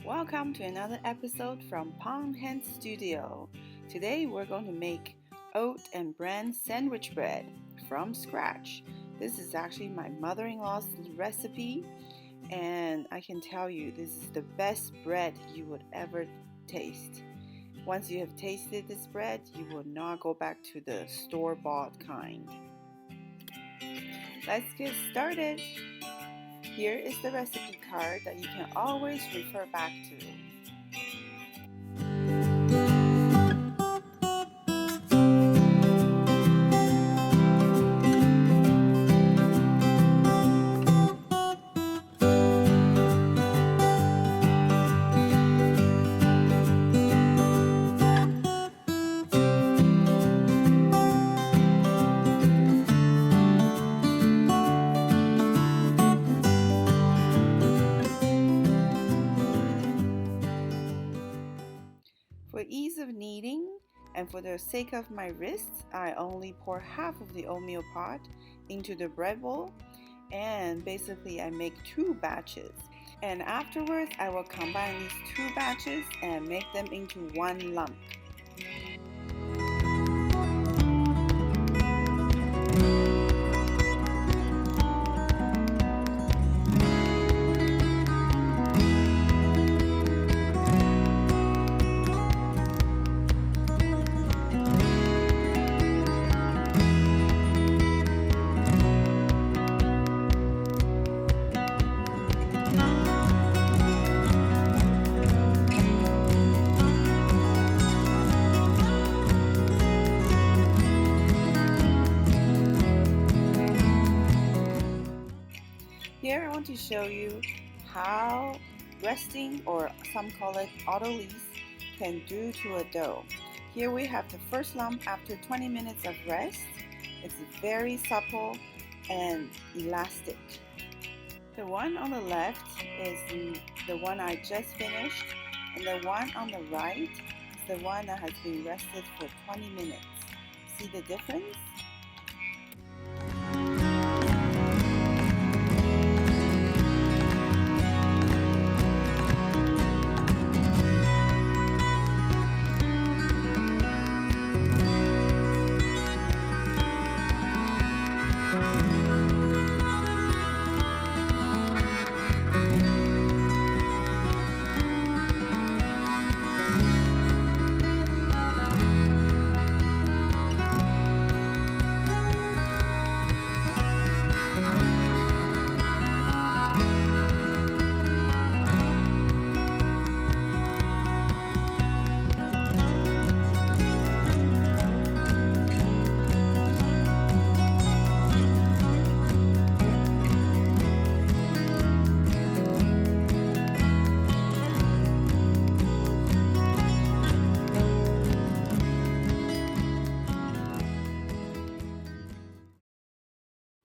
Welcome to another episode from Pong Hands Studio. Today we're going to make oat and bran sandwich bread from scratch. This is actually my mother-in-law's recipe, and I can tell you this is the best bread you would ever taste. Once you have tasted this bread, you will not go back to the store-bought kind. Let's get started. Here is the recipe card that you can always refer back to. For ease of kneading and for the sake of my wrists, I only pour half of the oatmeal pot into the bread bowl, and basically I make 2 batches. And afterwards I will combine these 2 batches and make them into 1 lump. Here I want to show you how resting, or some call it auto-lease, can do to a dough. Here we have the first lump after 20 minutes of rest. It's very supple and elastic. The one on the left is the one I just finished, and the one on the right is the one that has been rested for 20 minutes. See the difference?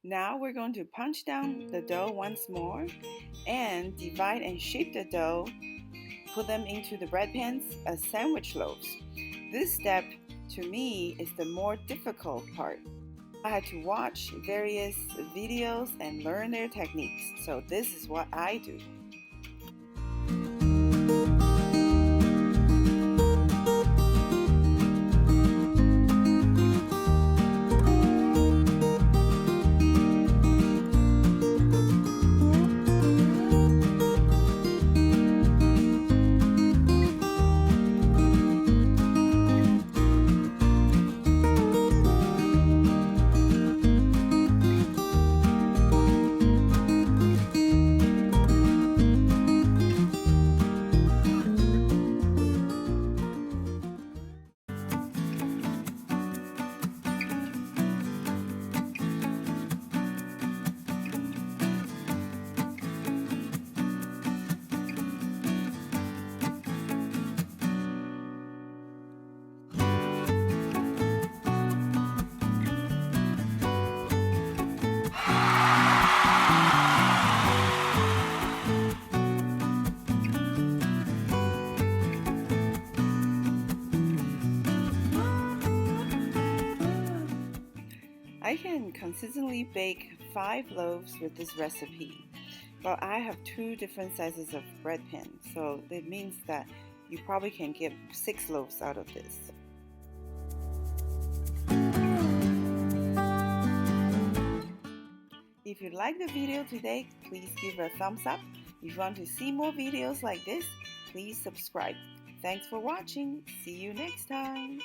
Now we're going to punch down the dough once more and divide and shape the dough, put them into the bread pans as sandwich loaves. This step, to me, is the more difficult part. I had to watch various videos and learn their techniques, so this is what I do. I can consistently bake 5 loaves with this recipe. Well, I have 2 different sizes of bread pan, so it means that you probably can get 6 loaves out of this. If you like the video today, please give a thumbs up. If you want to see more videos like this, please subscribe. Thanks for watching. See you next time.